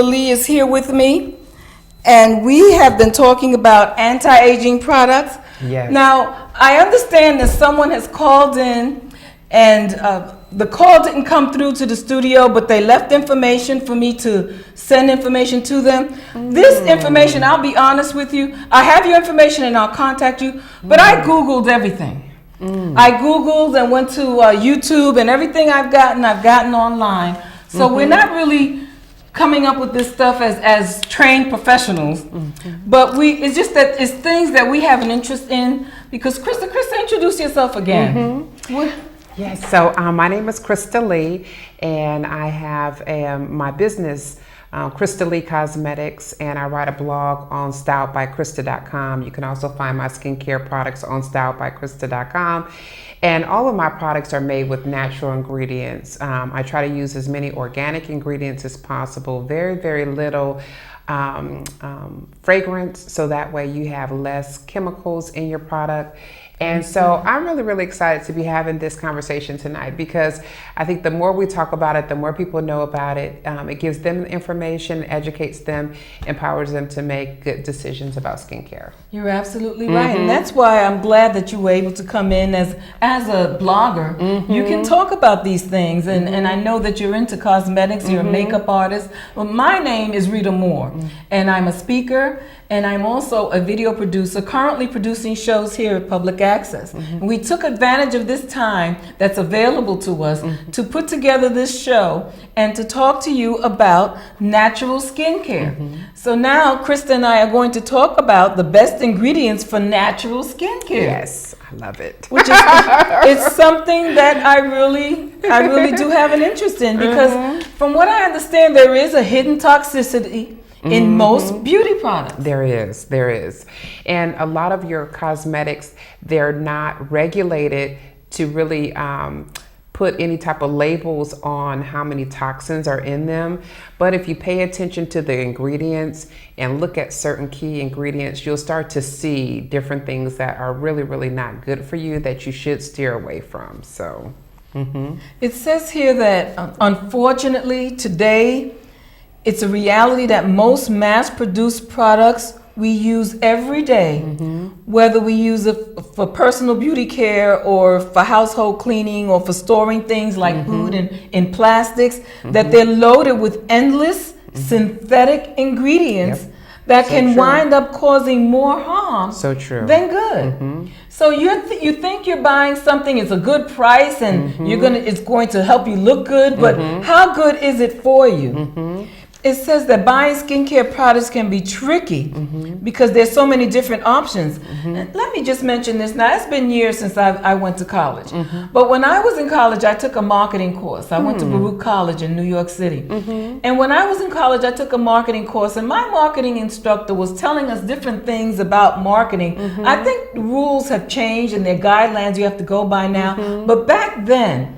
Lee is here with me, and we have been talking about anti-aging products. Yes. Now, I understand that someone has called in, and the call didn't come through to the studio, but they left information for me to send information to them. This information, I'll be honest with you, I have your information and I'll contact you, but I Googled everything. I Googled and went to YouTube, and everything I've gotten online. So we're not really coming up with this stuff as trained professionals, but it's just that it's things that we have an interest in. Because Christa, introduce yourself again. Yes, so my name is Christa Lee, and I have my business, Christa Lee Cosmetics, and I write a blog on styledbychrista.com. You can also find my skincare products on styledbychrista.com. And all of my products are made with natural ingredients. I try to use as many organic ingredients as possible, very, very little fragrance, so that way you have less chemicals in your product. And so I'm really, really excited to be having this conversation tonight, because I think the more we talk about it, the more people know about it. It gives them information, educates them, empowers them to make good decisions about skincare. You're absolutely right. And that's why I'm glad that you were able to come in as a blogger. You can talk about these things. And I know that you're into cosmetics, you're a makeup artist. Well, my name is Rita Moore, and I'm a speaker, and I'm also a video producer, currently producing shows here at Public Access. And we took advantage of this time that's available to us to put together this show and to talk to you about natural skincare. So now Christa and I are going to talk about the best ingredients for natural skincare. Yes, I love it. Which is it's something that I really do have an interest in, because from what I understand, there is a hidden toxicity in most beauty products. There is. And a lot of your cosmetics, they're not regulated to really put any type of labels on how many toxins are in them. But if you pay attention to the ingredients and look at certain key ingredients, you'll start to see different things that are really, really not good for you that you should steer away from. So, It says here that unfortunately today, it's a reality that most mass-produced products we use every day, whether we use it for personal beauty care or for household cleaning or for storing things like food in plastics, that they're loaded with endless synthetic ingredients that can wind up causing more harm than good. So you think you're buying something, it's a good price, and it's going to help you look good, but how good is it for you? It says that buying skincare products can be tricky because there's so many different options. And let me just mention this. Now, it's been years since I went to college. But when I was in college, I took a marketing course. I went to Baruch College in New York City. And when I was in college, I took a marketing course, and my marketing instructor was telling us different things about marketing. I think the rules have changed and there are guidelines you have to go by now. But back then,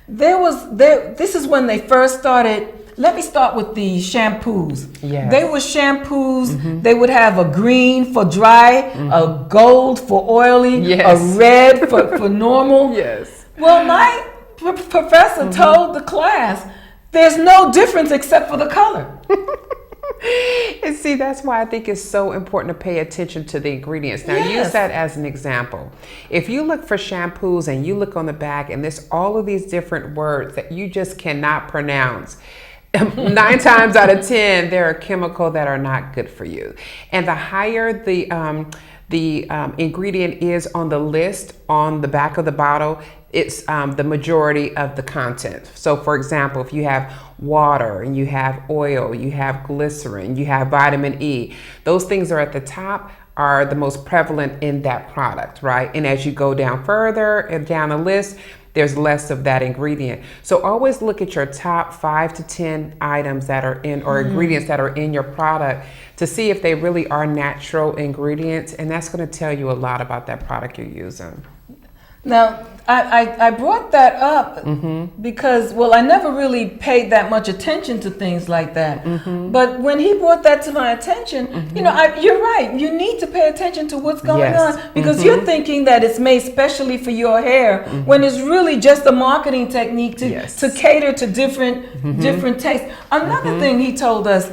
this is when they first started. Let me start with the shampoos. Yes. They were shampoos. They would have a green for dry, a gold for oily, a red for normal. Yes. Well, my professor told the class, there's no difference except for the color. And see, that's why I think it's so important to pay attention to the ingredients. Now, use that as an example. If you look for shampoos and you look on the back and there's all of these different words that you just cannot pronounce, 9 times out of 10, they're a chemical that are not good for you. And the higher the ingredient is on the list on the back of the bottle, it's the majority of the content. So for example, if you have water and you have oil, you have glycerin, you have vitamin E, those things are at the top, are the most prevalent in that product, right? And as you go down further and down the list, there's less of that ingredient. So always look at your top 5 to 10 items that are in, or ingredients that are in your product, to see if they really are natural ingredients. And that's gonna tell you a lot about that product you're using. Now, I brought that up because, well, I never really paid that much attention to things like that. But when he brought that to my attention, you know, you're right. You need to pay attention to what's going on because you're thinking that it's made specially for your hair when it's really just a marketing technique to cater to different tastes. Another thing he told us,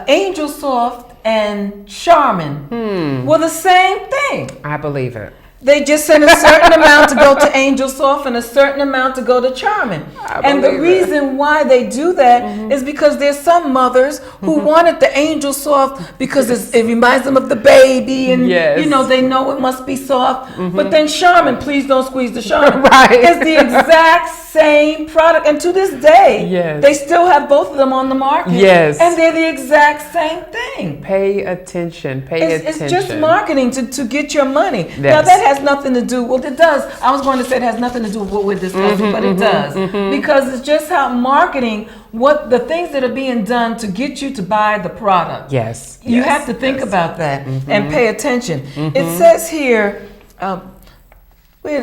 Angel Soft and Charmin were the same thing. I believe it. They just sent a certain amount to go to Angel Soft and a certain amount to go to Charmin. And the reason why they do that is because there's some mothers who wanted the Angel Soft because it reminds them of the baby and you know they know it must be soft. But then Charmin, please don't squeeze the Charmin. It's the exact same product, and to this day, they still have both of them on the market. And they're the exact same thing. Pay attention. Pay attention. It's just marketing to get your money. Now that has nothing to do, well it does, I was going to say it has nothing to do with what we're discussing, but it does. Because it's just how marketing, what the things that are being done to get you to buy the product. You have to think about that and pay attention. It says here,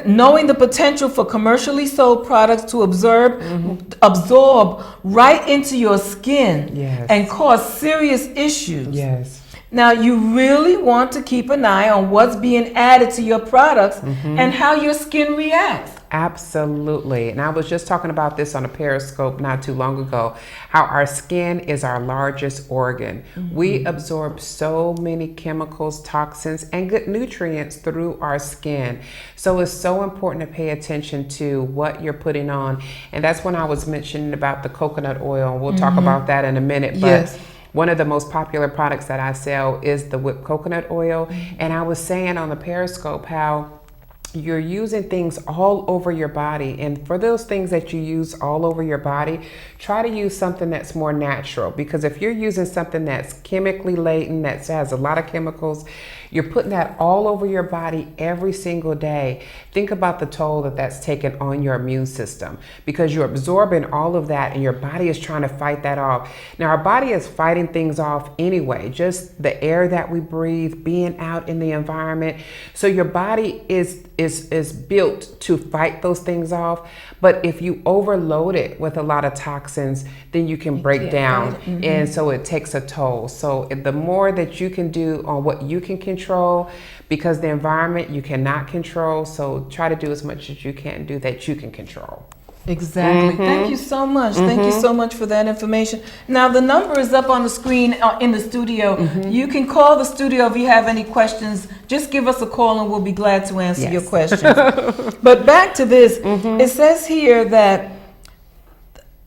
knowing the potential for commercially sold products to absorb right into your skin and cause serious issues. Now, you really want to keep an eye on what's being added to your products and how your skin reacts. Absolutely. And I was just talking about this on a Periscope not too long ago, how our skin is our largest organ. We absorb so many chemicals, toxins, and good nutrients through our skin. So it's so important to pay attention to what you're putting on. And that's when I was mentioning about the coconut oil. We'll talk about that in a minute. But one of the most popular products that I sell is the whipped coconut oil. And I was saying on the Periscope how you're using things all over your body. And for those things that you use all over your body, try to use something that's more natural. Because if you're using something that's chemically laden, that has a lot of chemicals, you're putting that all over your body every single day. Think about the toll that that's taken on your immune system because you're absorbing all of that and your body is trying to fight that off. Now, our body is fighting things off anyway, just the air that we breathe, being out in the environment. So your body is built to fight those things off. But if you overload it with a lot of toxins, then you can break down. And so it takes a toll. So the more that you can do on what you can control, because the environment you cannot control. So try to do as much as you can do that you can control. Exactly. Thank you so much. Thank you so much for that information. Now, the number is up on the screen in the studio. You can call the studio if you have any questions. Just give us a call and we'll be glad to answer your questions. But back to this, it says here that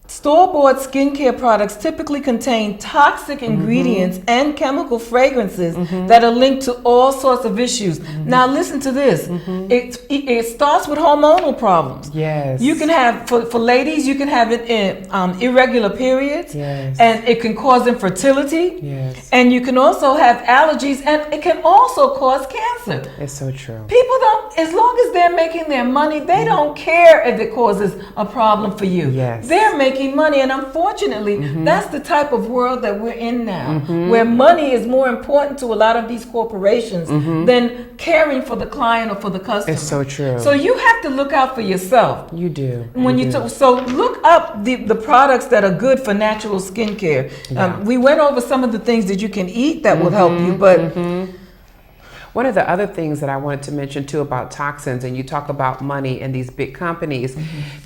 store-bought skincare products typically contain toxic ingredients and chemical fragrances that are linked to all sorts of issues. Now listen to this. It starts with hormonal problems. You can have, for ladies, you can have it in irregular periods, and it can cause infertility, and you can also have allergies, and it can also cause cancer. It's so true. People don't, as long as they're making their money, they don't care if it causes a problem for you. They're making money, and unfortunately that's the type of world that we're in now, where money is more important to a lot of these corporations than caring for the client or for the customer. It's so true. So you have to look out for yourself. You do. When so look up the products that are good for natural skincare. We went over some of the things that you can eat that will help you, but one of the other things that I wanted to mention too about toxins, and you talk about money in these big companies,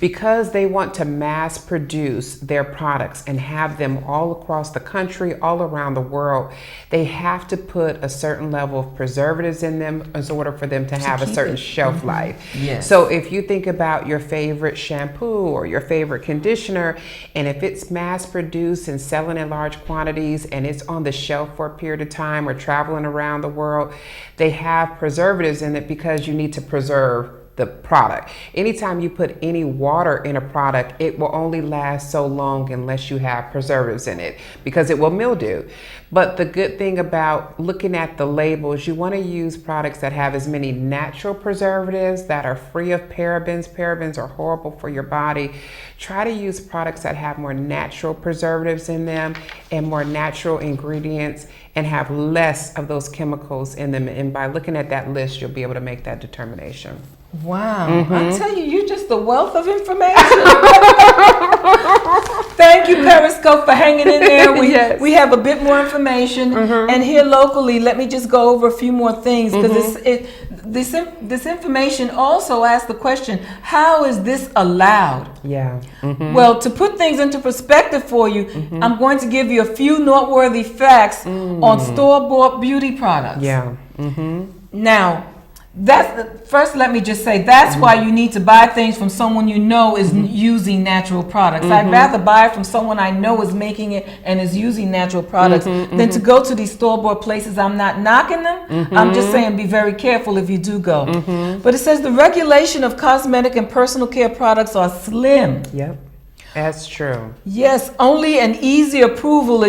because they want to mass produce their products and have them all across the country, all around the world, they have to put a certain level of preservatives in them in order for them to have a certain shelf life. So if you think about your favorite shampoo or your favorite conditioner, and if it's mass produced and selling in large quantities and it's on the shelf for a period of time or traveling around the world, they have preservatives in it because you need to preserve the product. Anytime you put any water in a product, it will only last so long unless you have preservatives in it because it will mildew. But the good thing about looking at the labels, you want to use products that have as many natural preservatives that are free of parabens. Parabens are horrible for your body. Try to use products that have more natural preservatives in them and more natural ingredients and have less of those chemicals in them. And by looking at that list, you'll be able to make that determination. Wow. I tell you, you're just a wealth of information. Thank you, Periscope, for hanging in there. We have a bit more information. And here locally, let me just go over a few more things, because this information also asks the question, how is this allowed? Yeah. Well, to put things into perspective for you, I'm going to give you a few noteworthy facts on store-bought beauty products. Yeah. Now, first, let me just say, that's why you need to buy things from someone you know is using natural products. I'd rather buy it from someone I know is making it and is using natural products than to go to these store-bought places. I'm not knocking them. I'm just saying be very careful if you do go. But it says the regulation of cosmetic and personal care products are slim. Yep. That's true. Yes, only an easy approval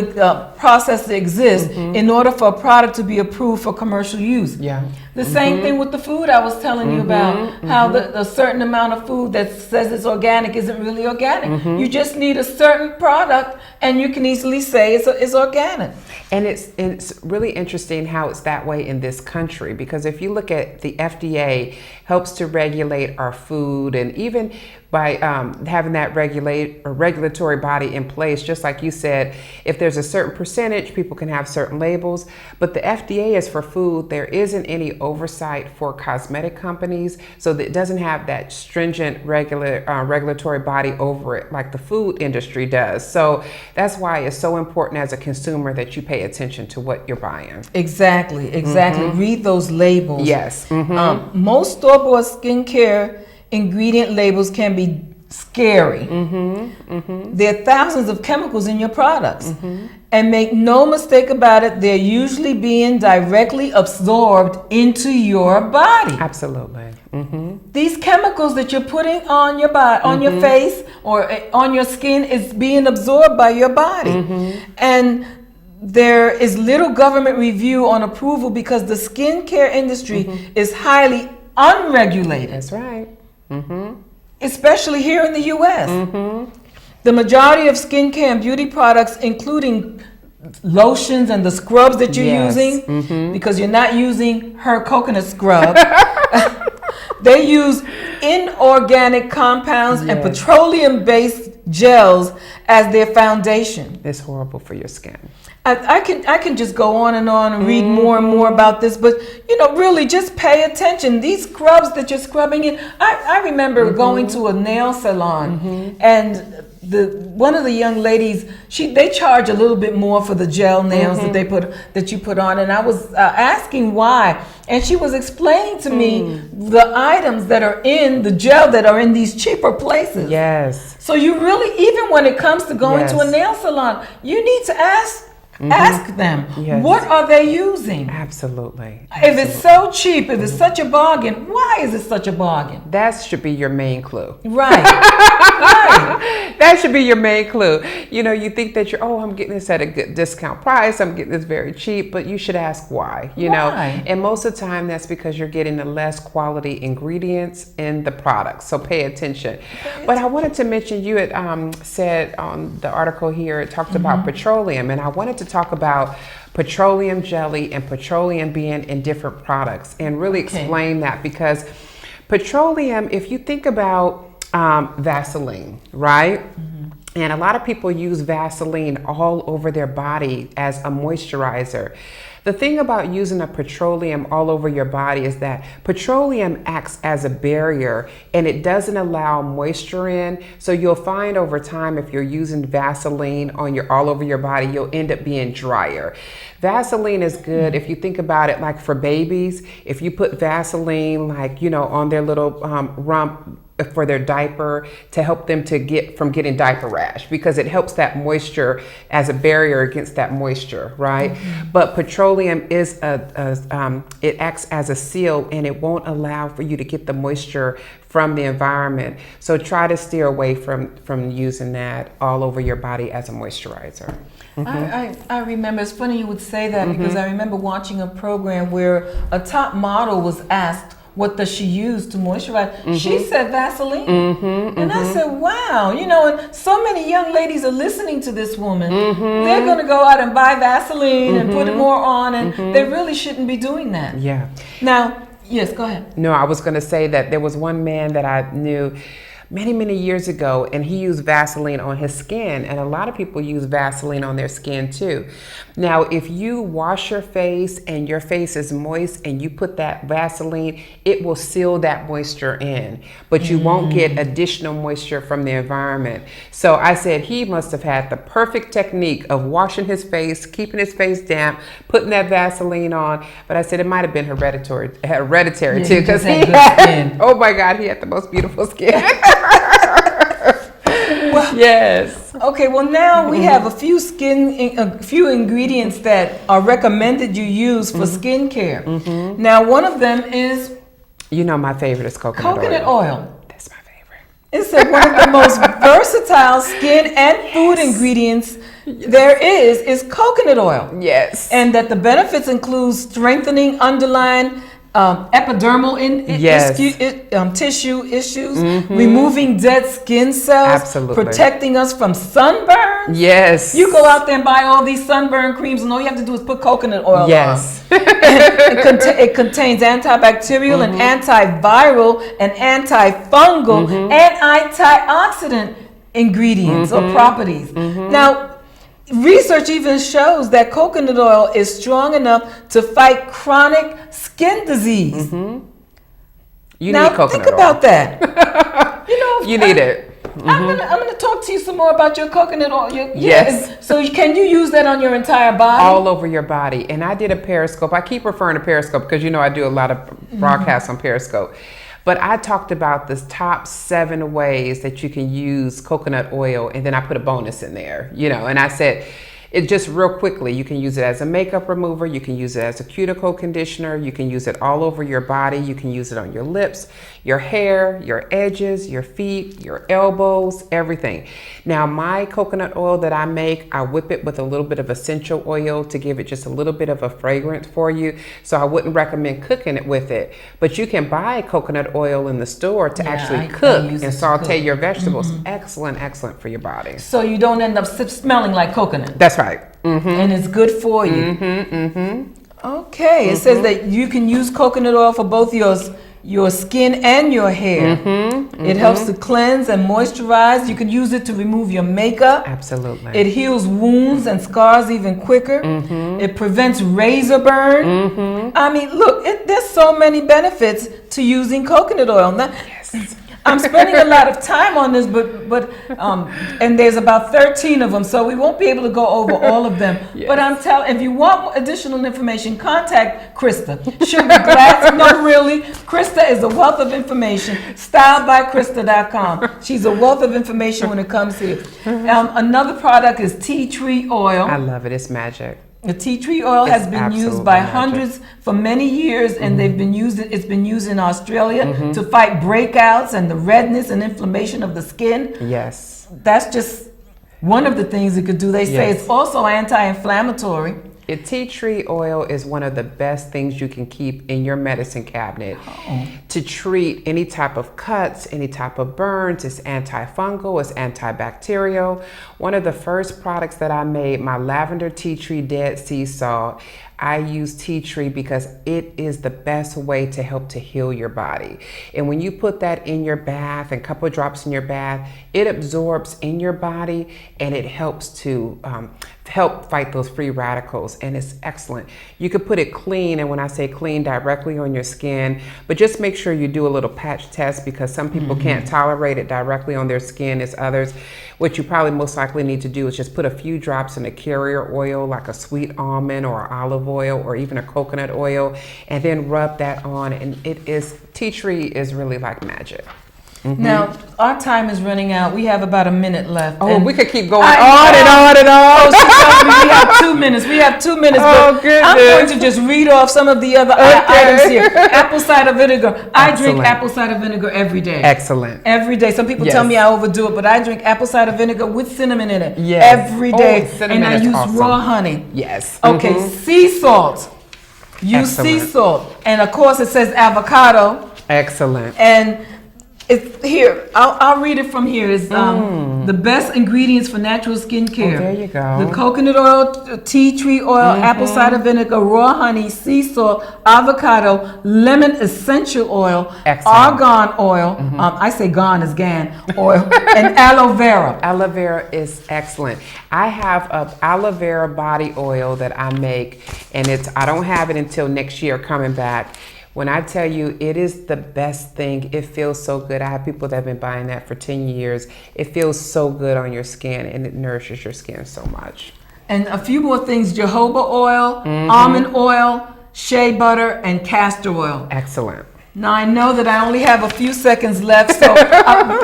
process exists in order for a product to be approved for commercial use. Yeah. The same thing with the food I was telling you about, how a certain amount of food that says it's organic isn't really organic. You just need a certain product and you can easily say it's organic. And it's really interesting how it's that way in this country, because if you look at the FDA helps to regulate our food, and even by having that regulatory body in place, just like you said, if there's a certain percentage, people can have certain labels, but the FDA is for food. There isn't any oversight for cosmetic companies, so that it doesn't have that stringent regulatory body over it like the food industry does. So that's why it's so important as a consumer that you pay attention to what you're buying. Exactly. Read those labels. Yes. Most store-bought skincare ingredient labels can be scary. There are thousands of chemicals in your products. And make no mistake about it, they're usually being directly absorbed into your body. Absolutely. These chemicals that you're putting on your body, on your face or on your skin, is being absorbed by your body. And there is little government review on approval because the skincare industry is highly unregulated. That's right. Especially here in the U.S. The majority of skincare and beauty products, including lotions and the scrubs that you're using, because you're not using her coconut scrub, they use inorganic compounds and petroleum-based gels as their foundation. It's horrible for your skin. I can just go on and read more and more about this, but really just pay attention. These scrubs that you're scrubbing in, I remember going to a nail salon, and one of the young ladies, they charge a little bit more for the gel nails that you put on, and I was asking why, and she was explaining to me the items that are in the gel that are in these cheaper places. Yes. So you really, even when it comes to going to a nail salon, you need to ask them, what are they using? Absolutely. If it's so cheap, if it's such a bargain, why is it such a bargain? That should be your main clue. Right. That should be your main clue. You think that I'm getting this at a good discount price, I'm getting this very cheap, but you should ask why, know. And most of the time that's because you're getting the less quality ingredients in the product. So pay attention. But I wanted to mention, you had said on the article here, it talked about petroleum, and I wanted to talk about petroleum jelly and petroleum being in different products and really explain that, because petroleum, if you think about Vaseline, right? And a lot of people use Vaseline all over their body as a moisturizer. The thing about using a petroleum all over your body is that petroleum acts as a barrier and it doesn't allow moisture in. So you'll find over time, if you're using Vaseline all over your body, you'll end up being drier. Vaseline is good if you think about it, like for babies. If you put Vaseline on their little rump for their diaper, to help them to get from getting diaper rash, because it helps that moisture as a barrier against that moisture, right? But petroleum is it acts as a seal, and it won't allow for you to get the moisture from the environment. So try to steer away from using that all over your body as a moisturizer. I remember, it's funny you would say that, because I remember watching a program where a top model was asked, what does she use to moisturize? She said Vaseline. And I said, wow, and so many young ladies are listening to this woman. They're going to go out and buy Vaseline and put it more on, and they really shouldn't be doing that. Yeah. Now, Yes, go ahead. No, I was going to say that there was one man that I knew many years ago, and he used Vaseline on his skin, and a lot of people use Vaseline on their skin too. Now, if you wash your face and your face is moist and you put that Vaseline, it will seal that moisture in, but you won't get additional moisture from the environment. So I said he must have had the perfect technique of washing his face, keeping his face damp, putting that Vaseline on. But I said it might have been hereditary too, because he had, oh my God, he had the most beautiful skin. Well, yes. Okay, well now we have a few ingredients that are recommended you use for skincare. Now one of them is, you know, my favorite is coconut oil. That's my favorite. It's one of the most versatile skin and food ingredients there is coconut oil. Yes. And that the benefits include strengthening underlying epidermal tissue issues, removing dead skin cells, absolutely, protecting us from sunburn. Yes. You go out there and buy all these sunburn creams, and all you have to do is put coconut oil yes. on. It contains antibacterial and antiviral and antifungal and antioxidant ingredients or properties. Now, research even shows that coconut oil is strong enough to fight chronic skin disease. You now, need coconut think oil. about that. You need it. I'm gonna talk to you some more about your coconut oil. Yes. So can you use that on your entire body? All over your body. And I did a Periscope. I keep referring to Periscope because, you know, I do a lot of broadcasts on Periscope. But I talked about the top 7 ways that you can use coconut oil, and then I put a bonus in there, you know, and I said, it just real quickly, you can use it as a makeup remover, you can use it as a cuticle conditioner, you can use it all over your body, you can use it on your lips, your hair, your edges, your feet, your elbows, everything. Now, my coconut oil that I make, I whip it with a little bit of essential oil to give it just a little bit of a fragrance for you. So I wouldn't recommend cooking it with it, but you can buy coconut oil in the store to actually cook and saute your vegetables. Excellent for your body. So you don't end up smelling like coconut. That's right. And it's good for you. Okay, it says that you can use coconut oil for both your skin and your hair. It helps to cleanse and moisturize. You can use it to remove your makeup. Absolutely. It heals wounds and scars even quicker. It prevents razor burn. I mean, look, there's so many benefits to using coconut oil. Now, I'm spending a lot of time on this, but and there's about 13 of them, so we won't be able to go over all of them. But I'm telling, if you want additional information, contact Christa. She'll be glad to know. Really, Christa is a wealth of information. StyledByChrista.com. She's a wealth of information when it comes to it. Another product is tea tree oil. I love it. It's magic. The tea tree oil has been used by hundreds for many years, and it's been used in Australia to fight breakouts and the redness and inflammation of the skin. Yes. That's just one of the things it could do. They say it's also anti-inflammatory. Tea tree oil is one of the best things you can keep in your medicine cabinet to treat any type of cuts, any type of burns. It's antifungal, it's antibacterial. One of the first products that I made, my lavender tea tree dead sea salt, I use tea tree because it is the best way to help to heal your body. And when you put that in your bath, and a couple of drops in your bath, it absorbs in your body and it helps to help fight those free radicals, and it's excellent. You could put it clean, and when I say clean, directly on your skin, but just make sure you do a little patch test because some people can't tolerate it directly on their skin as others. What you probably most likely need to do is just put a few drops in a carrier oil like a sweet almond or olive oil or even a coconut oil, and then rub that on, and tea tree is really like magic. Now, our time is running out. We have about a minute left. Oh, we could keep going on and on and on. Oh, she told me we have 2 minutes. We have 2 minutes. Oh, but goodness. I'm going to just read off some of the other items here. Apple cider vinegar. I drink apple cider vinegar every day. Excellent. Every day. Some people tell me I overdo it, but I drink apple cider vinegar with cinnamon in it every Oh, day. cinnamon And I is use awesome. raw honey. Yes. Okay, sea salt. Use sea salt. And of course it says avocado. Excellent. And It's here. I'll read it from here. It's the best ingredients for natural skincare. Oh, there you go. The coconut oil, tea tree oil, apple cider vinegar, raw honey, sea salt, avocado, lemon essential oil, Excellent. argan oil. I say gone is gan oil, and aloe vera. Aloe vera is excellent. I have an aloe vera body oil that I make, and I don't have it until next year coming back. When I tell you it is the best thing, it feels so good. I have people that have been buying that for 10 years. It feels so good on your skin, and it nourishes your skin so much. And a few more things: jojoba oil, almond oil, shea butter, and castor oil. Excellent. Now I know that I only have a few seconds left, so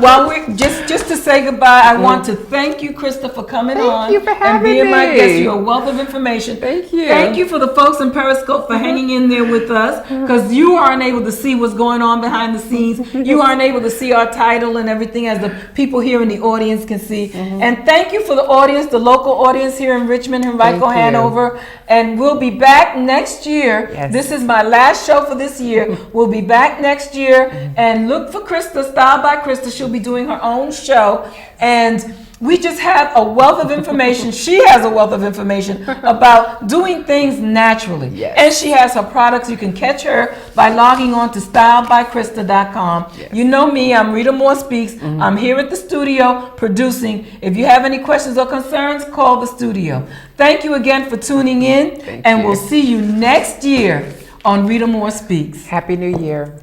while we just to say goodbye, I want to thank you, Christa, for coming on you for and having being my me. guest. You're a wealth of information. Thank you. Thank you for the folks in Periscope for hanging in there with us, because you aren't able to see what's going on behind the scenes. You aren't able to see our title and everything as the people here in the audience can see. And thank you for the audience, the local audience here in Richmond, Henrico, Thank you. Hanover. And we'll be back next year. Yes. This is my last show for this year. We'll be back next year, and look for Christa, Style by Christa. She'll be doing her own show, and we just have a wealth of information. She has a wealth of information about doing things naturally. Yes. And she has her products. You can catch her by logging on to stylebychrista.com. Yes. You know me, I'm Rita Moore Speaks. I'm here at the studio producing. If you have any questions or concerns, call the studio. Thank you again for tuning in, Thank and you. we'll see you next year on Rita Moore Speaks. Happy New Year.